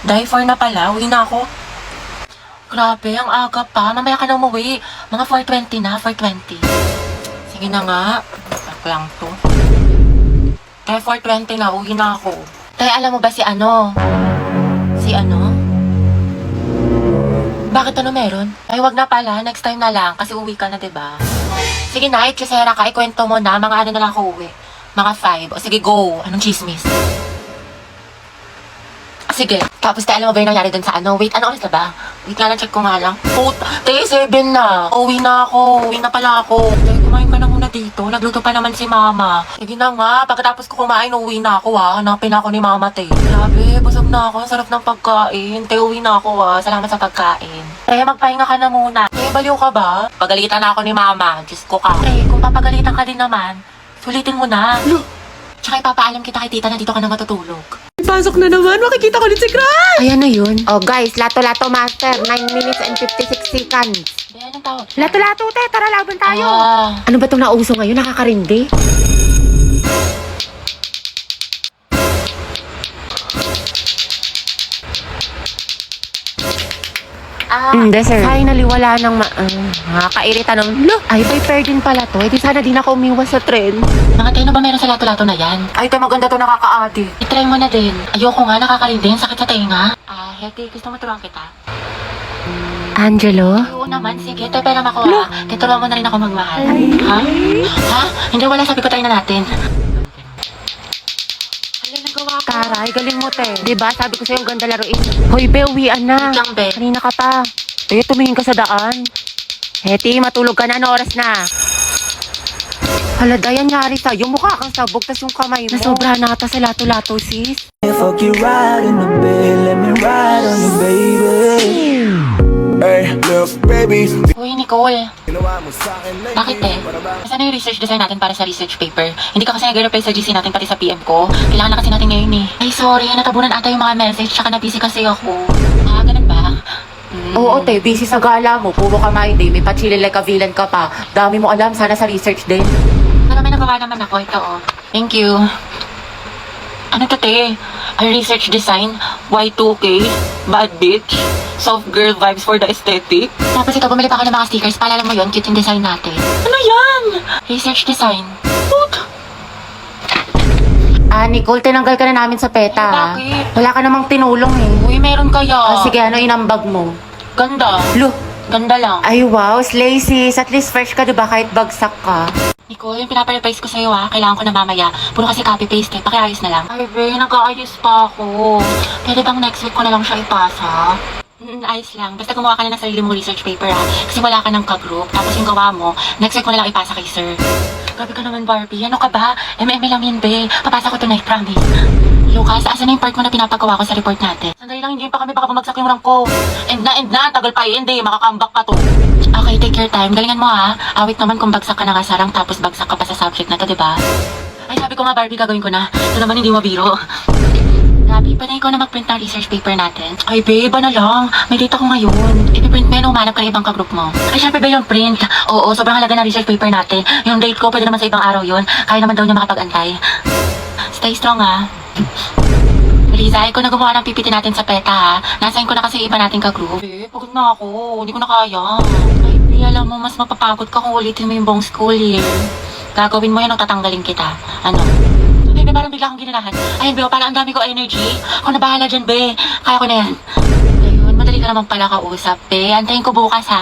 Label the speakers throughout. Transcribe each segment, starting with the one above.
Speaker 1: Dahil 4 na pala, uwi na ako. Grabe, ang aga pa. Mamaya ka na umuwi. Mga 4:20 na, 4:20. Sige na nga. Pak lang to. Dahil 4:20 na, uwi na ako. Tay, alam mo ba si ano? Si ano? Bakit ano meron? Ay, wag na pala. Next time na lang. Kasi uwi ka na, diba? Sige na, ikisera ka. Ikwento mo na. Mga ano na lang ako uwi. Mga 5. O sige, go. Anong chismis? Sige. Tapos tayo, alam mo ba yung nangyari dun sa ano? Wait, ano oras na ba? Wait nga lang, check ko nga lang. Tayo, 7 na. Uwi na ako. Uwi na pala ako. Tayo, kumain ka na muna dito. Nagluto pa naman si mama. Sige na nga. Pagkatapos ko kumain, uwi na ako ha. Hanapin ako ni mama, te. Grabe, busog na ako. Ang sarap ng pagkain. Tayo, uwi na ako ha. Salamat sa pagkain. Tayo, magpahinga ka na muna. Tayo, baliw ka ba? Pagalitan na ako ni mama. Diyos ko ka. Tayo, kung papagalitan ka din naman, sulitin mo na. Tsaka ipapaalam kita kay tita na dito ka na matutulog.
Speaker 2: Pasok na naman, makikita ko din si Crush!
Speaker 3: Ayan na yun. Oh guys, lato-lato master. 9 minutes and 56 seconds.
Speaker 1: Be, anong tawag?
Speaker 3: Lato-lato te, tara laban tayo.
Speaker 1: Ah.
Speaker 3: Ano ba itong nauso ngayon? Nakakarindi? Dessert. Finally, wala nang nakakairita ng, ay, by fair din pala to. Eh, di sana din ako umiwas sa trend.
Speaker 1: Mga tayo na ba meron sa lato-lato na yan? Ay, ito maganda to, nakaka-adi. I-try mo na din. Ayoko nga, nakakarindin. Sakit sa tenga. Hetty, gusto mo turuan kita?
Speaker 3: Angelo?
Speaker 1: Oo naman, sige. Tayo pera ako ha. Turuan mo na rin ako magmahal. Ha? Ha? Hindi, wala. Sabi ko tayo na natin. Hala, nagawa ko.
Speaker 3: Taray, galing mo te. Diba, sabi ko sa'yo, ang ganda laruin. Hoy, be, uwian na.
Speaker 1: Wait lang, be.
Speaker 3: Kanina ka pa. Eh, tumingin ka sa daan. Hetty, matulog ka na. Ano oras na? Hala, Dayan, nyari sa'yo. Mukha kang sabog, tas yung kamay mo. Nasobra na ata sa lato-lato, sis.
Speaker 4: Fuck you right in the bed, let me ride on you, baby. Hey, look, baby.
Speaker 1: Uy, Nicole.
Speaker 4: Ginawa mo sa'kin lately.
Speaker 1: Bakit eh? Kasi ano yung research design natin para sa research paper? Hindi ka kasi nag-reply sa GC natin pati sa PM ko. Kailangan na kasi natin ngayon eh. Ay, sorry. Natabunan ata yung mga message. Tsaka na-busy kasi ako. Ganun ba?
Speaker 3: Oo, te, busy sa gala mo. Puro ka hindi. May pachili like a villain ka pa. Dami mo alam. Sana sa research din.
Speaker 1: Pero may nagawa naman ako. Ito oh. Thank you. Ano to, te? A research design, Y2K, bad bitch, soft girl vibes for the aesthetic. Tapos ito, bumili pa ako ng mga stickers. Paalala mo yun, cute yung design natin. Ano yan? Research design. What?
Speaker 3: Nicole, tinanggal ka na namin sa PETA.
Speaker 1: Bakit?
Speaker 3: Wala ka namang tinulong eh.
Speaker 1: Uy, meron kaya.
Speaker 3: Sige, ano inambag mo?
Speaker 1: Ganda.
Speaker 3: Lo,
Speaker 1: Ganda lang.
Speaker 3: ay wow, slay sis. At least fresh ka diba kahit bagsak ka.
Speaker 1: Nicole, yung pinapareprise ko sa'yo ha, kailangan ko na mamaya. Puro kasi copy-paste eh, pakiayos na lang. Ay, be, nag-aayos pa ako. Pwede bang next week ko na lang siya ipasa? Ayos lang. Basta gumawa ka na ng sarili mong research paper ha. Kasi wala ka ng ka-group. Tapos yung gawa mo, next week ko na lang ipasa kay sir. Grabe ka naman, Barbie. Ano ka ba? MM lang yun, be. Papasa ko tonight, promise. Lucas, asan na yung part mo na pinapagawa ko sa report natin? Sandali lang, hindi pa kami baka bumagsak yung rank ko. End na. Tagal pa hindi. Makakambak pa to. Okay, take your time. Galingan mo ha. Awit naman kung bagsak ka na nga sa rank tapos bagsak ka pa sa subject na to, diba? Ay, sabi ko nga, Barbie, gagawin ko na. Ito naman hindi mabiro. Gabi, pwede ikaw na mag-print ng research paper natin. Ay, babe, na lang. May data ko ngayon. I-print mo yan, umanap ka ng ibang ka-group mo. Ay, syempre ba yung print? Oo, sobrang halaga ng research paper natin. Yung date ko, pwede naman sa ibang araw yun. Kaya naman daw niya makapag-antay. Stay strong, ha? Riza, ikaw na gumawa ng PPT natin sa PETA, ha? Nasayin ko na kasi iba natin ka-group. Eh, pagod na ako. Hindi ko na kaya. Ay, Bri, alam mo, mas mapapagod ka kung ulitin mo yung buong school year. Gagawin mo yan o tatanggalin kita. Ano? Ay, Be, parang bigla akong ginanahan. Ayun, Be, parang ang dami ko energy. Ako na bahala dyan, Be. Kaya ko na yan. Ayun, madali ka naman pala kausap, Be. Antayin ko bukas, ha?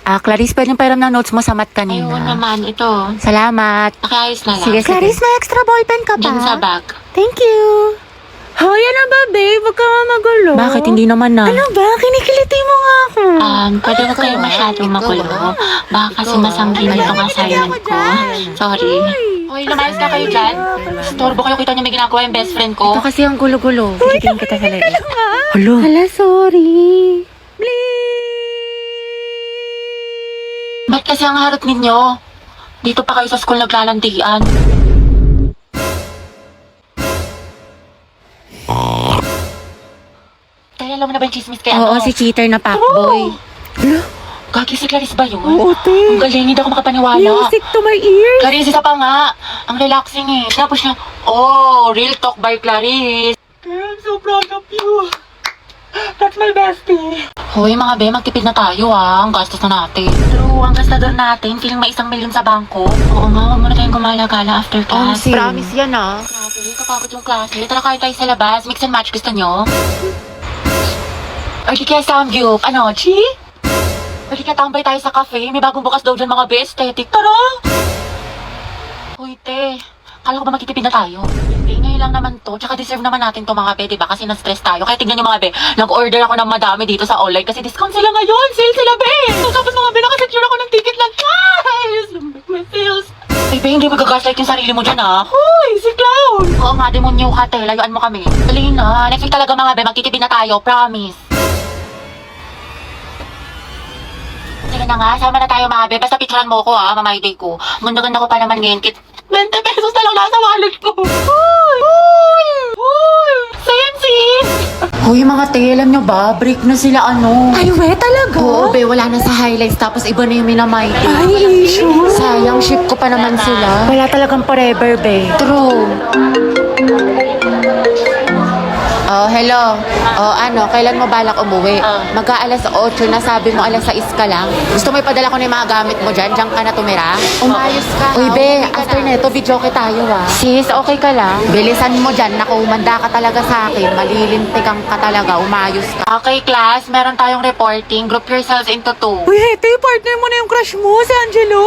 Speaker 3: Clarice, pwede yung pairam ng notes mo sa mat kanina.
Speaker 1: Ayun naman, ito.
Speaker 3: Salamat.
Speaker 1: Pakiayos na lang.
Speaker 3: Sige, Clarice, may extra ballpen ka ba?
Speaker 1: Diyan sa bag.
Speaker 3: Thank you.
Speaker 2: Hoy, ano ba, babe? Huwag ka nga magulo.
Speaker 3: Bakit hindi naman na?
Speaker 2: Ano ba? Kinikiliti mo nga ako.
Speaker 1: Pwede ba kayo masyadong magulo? Baka kasi masanggin itong assignment ko. Sorry. Hoy, lumayas ka kayo dyan. Storbo kayo, kita niyo may ginagawa yung best friend ko.
Speaker 3: Ito kasi ang gulo-gulo. Kikitin kita sa leeg. Hello.
Speaker 2: Hala, sorry.
Speaker 1: Ba't kasi ang harap ninyo? Dito pa kayo sa school naglalandian. Kaya alam mo na ba yung chismis kaya
Speaker 3: Oo, si cheater na fuckboy.
Speaker 1: Gagi si Clarice ba yun?
Speaker 2: Oo, te.
Speaker 1: Ang galing, hindi ako makapaniwala.
Speaker 2: Music to my ears.
Speaker 1: Clarice, isa pa nga. Ang relaxing eh. Tapos niya, real talk by Clarice.
Speaker 2: Girls,
Speaker 1: so proud of you. That's my bestie. Hoy mga be, magtipid na tayo Ang gastos na natin. True, ang gastador natin. Feeling may 1,000,000 sa bangko. Oo nga, huwag muna tayong gumala-gala after class.
Speaker 3: Promise yan
Speaker 1: Grabe, kapagod yung klase. Tara kayo tayo sa labas. Mix and match, gusto nyo? Or di kaya Samgyup. Ano, Chi? Or di kaya tambay tayo sa cafe. May bagong bukas daw dyan mga be, aesthetic. Tara! Uy, te. Kala ko ba magtitipid na tayo? Hindi, ngayon lang naman to. Tsaka deserve naman natin to mga be, diba? Kasi na-stress tayo. Kaya tignan nyo mga be, nag-order ako ng madami dito sa online kasi discount sila ngayon. Sale sila be! So, tapos mga be, nakasecure ako ng ticket lang. Guys! My feels. Ay be, hindi magagaslight yung sarili mo dyan Hoy, si Clown! Oo nga, demonyo ka te. Layuan mo kami. Dali na. Next week talaga mga be, magtitipid na tayo. Promise. Sige na nga, sama na tayo mga be. Basta picturean mo ko mamay day ko. Ganda-ganda ko pa naman ngayon. 20 pesos na lang nasa wallet ko. Hoy! Same sis!
Speaker 3: Hoy mga te, alam nyo ba? Break na sila
Speaker 2: Ay, we, talaga?
Speaker 3: Oo, be, wala na sa highlights tapos iba na yung minamay.
Speaker 2: Ay, issue.
Speaker 3: Sayang, ship ko pa naman sila.
Speaker 2: Wala talagang forever, be.
Speaker 3: True. Oh, hello. Oh, kailan mo balak umuwi? Mag-aalas 8 na, sabi mo alas 6 ka lang. Gusto mo ipadala ko na yung mga gamit mo dyan? Diyan ka na tumira? Umayos ka. Uy, be, after neto, video tayo Sis, okay ka lang? Bilisan mo dyan. Naku, umanda ka talaga sa akin. Malilintikan ka talaga. Umayos ka.
Speaker 1: Okay, class. Meron tayong reporting. Group yourselves into 2.
Speaker 2: Uy, Hete, partner mo na yung crush mo, si Angelo.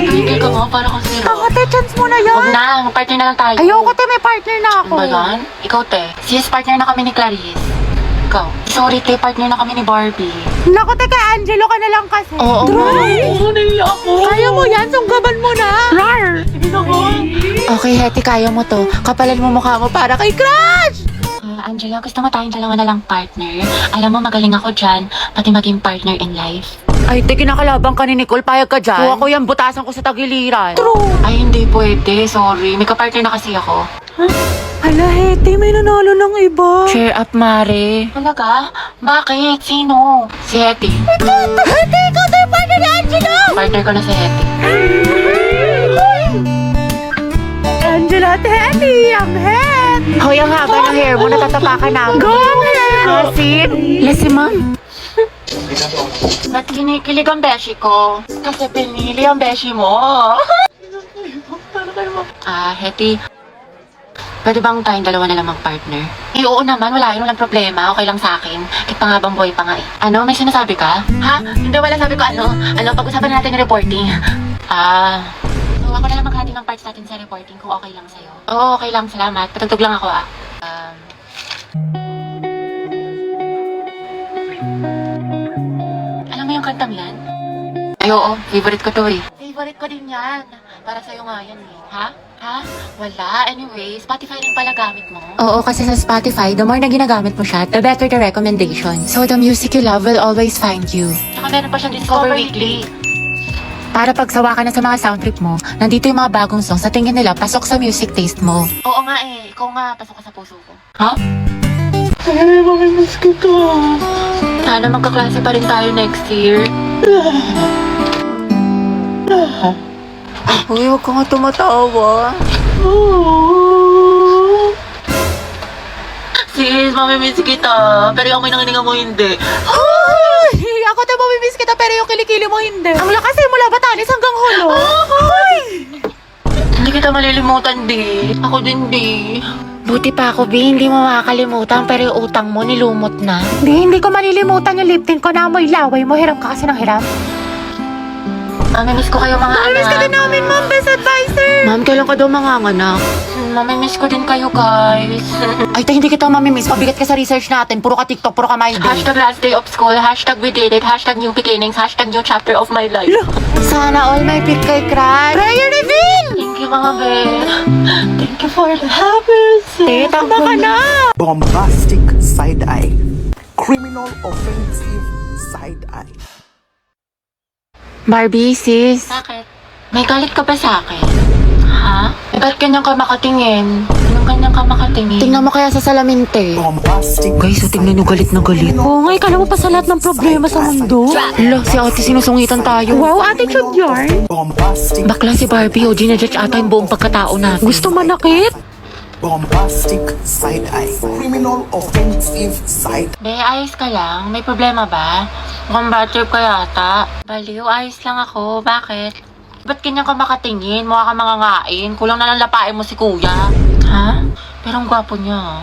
Speaker 1: Tigil ka mo, para kang zero.
Speaker 2: Ako, te, chance mo na yan.
Speaker 1: Huwag na, partner na lang tayo.
Speaker 2: Ayoko, te, may partner na ako.
Speaker 1: Ano ba yan? Ikaw, te. Sis, partner na kami ni Clarice. Ikaw. Sorry, te, partner na kami ni Barbie.
Speaker 2: Naku, te, kay Angelo ka na lang kasi.
Speaker 1: Oo.
Speaker 2: Dry.
Speaker 1: Naiiyak ako.
Speaker 2: Kaya mo yan, sunggaban mo na. Rar.
Speaker 1: Sige na ko.
Speaker 3: Okay, Hetty, kaya mo to. Kapalan mo mukha mo para kay Crush!
Speaker 1: Angela, gusto mo tayong dalawa na lang partner? Alam mo, magaling ako dyan, pati maging partner in life.
Speaker 3: Ay, te, kinakalabang ka ni Nicole. Payag ka dyan. Kuha ko yan, butasan ko sa tagiliran.
Speaker 1: Ay, hindi pwede. Sorry. May kapartner na kasi ako.
Speaker 2: Hala, Hete, may nanalo ng iba.
Speaker 3: Cheer up, Mare.
Speaker 1: Talaga? Bakit? Sino? Si Hetty.
Speaker 2: Hete, ikaw tayo partner ni Angelo.
Speaker 1: Partner ko na si Hetty.
Speaker 2: Angelo at Hete, ang head.
Speaker 3: Hoy, ang haba ng hair mo. Natatapakan na ako.
Speaker 2: Go, head.
Speaker 3: Asin. Lesi, ma'am.
Speaker 1: Ba't kinikilig ang beshi ko? Kasi pinili ang beshi mo. Hetty. Pwede bang tayong dalawa na lang mag-partner? Oo naman, wala yun. Walang problema. Okay lang sa akin. Kahit pangabang boy pa nga Ano? May sinasabi ka? Ha? Hindi, wala sabi ko pag-usapan natin yung reporting. So ako na lang maghati ng parts natin sa reporting kung okay lang sa'yo. Oo, okay lang. Salamat. Patugtog lang ako Alam mo yung kantang yan? Ay, oo. Favorite ko to Favorite ko din yan. Para sa'yo nga yan Ha? Wala. Anyway, Spotify rin pala gamit mo.
Speaker 3: Oo, kasi sa Spotify, the more na ginagamit mo siya, the better the recommendation. So the music you love will always find you.
Speaker 1: Tsaka meron pa siyang Discover Weekly.
Speaker 3: Para pagsawa ka na sa mga sound trip mo, nandito yung mga bagong songs sa tingin nila pasok sa music taste mo.
Speaker 1: Oo nga Ikaw nga, pasok ka sa puso ko. Ha? Ay, mamimiss kita. Sana magkaklase pa rin tayo next year.
Speaker 3: Uy, huwag ka nga tumatawa.
Speaker 1: Sis, mamimiss kita. Pero yung minangininga mo hindi.
Speaker 2: Ay, ako tayo mamimiss kita pero yung kilikili mo hindi. Ang lakas ay mula Batanes hanggang Hulo. Ay!
Speaker 1: Hindi kita malilimutan, di. Ako din, di.
Speaker 3: Buti pa ako, B, hindi mo makakalimutan pero yung utang mo nilumot na.
Speaker 2: Hindi ko malilimutan yung lip tint ko na amoy laway mo. Hiram ka kasi ng hiram.
Speaker 1: Mamimiss ko kayo mga
Speaker 2: Mamimiss ka din namin, ma'am. Best advisor.
Speaker 3: Ma'am, kailan ka daw manganganak?
Speaker 1: Mamimiss ko din kayo, guys.
Speaker 3: Ay, hindi kita mamimiss. Pabigat ka sa research natin. Puro ka TikTok, puro ka my day.
Speaker 1: Hashtag last day of school, hashtag we did it, hashtag new beginnings, hashtag new chapter of my life.
Speaker 3: Sana all may pick kay Crush.
Speaker 2: Prayer reveal!
Speaker 1: Thank you, mga be. Thank you for the happiness.
Speaker 2: Tama ka na.
Speaker 5: Bombastic side eye. Criminal offensive side eye.
Speaker 3: Barbie, sis.
Speaker 1: Bakit? May galit ka ba sa akin? Ha? Ba't ganyan ka makatingin? Anong ganyan ka makatingin?
Speaker 3: Tingnan mo kaya sa salamin, te.
Speaker 5: Bombastic.
Speaker 3: Guys, tingnan nyo galit na galit.
Speaker 2: Oo nga, ikala mo pa sa lahat ng problema sa mundo.
Speaker 3: Hala, si ate sinusungitan tayo.
Speaker 2: Wow, attitude yarn.
Speaker 5: Bombastic.
Speaker 3: Bakla si Barbie, o ginajudge ata yung buong pagkatao natin.
Speaker 2: Gusto manakit?
Speaker 5: Bombastic side eye. Criminal criminal offensive side.
Speaker 1: Be, ayos ka lang? May problema ba? Mukhang bad trip ka yata. Baliw, ayos lang ako. Bakit? Ba't ganyan ka makatingin? Mukha ka mangangain. Kulang na lang lapain mo si kuya. Ha? Pero ang gwapo niya.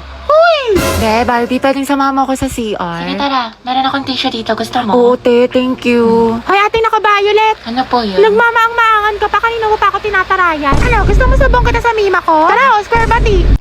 Speaker 3: Be, Barbie, pwedeng samahan mo ako sa CR?
Speaker 1: Sige, tara. Meron akong tissue dito. Gusto mo?
Speaker 3: Oo, te, thank you.
Speaker 2: Hoy, ate naka-violet.
Speaker 1: Ano po yun?
Speaker 2: Nagmamaang-maangan ka pa. Kanina mo pa ako tinatarayan. Ano, gusto mo sabong kita sa mima ko? Tara, Oscar Bati.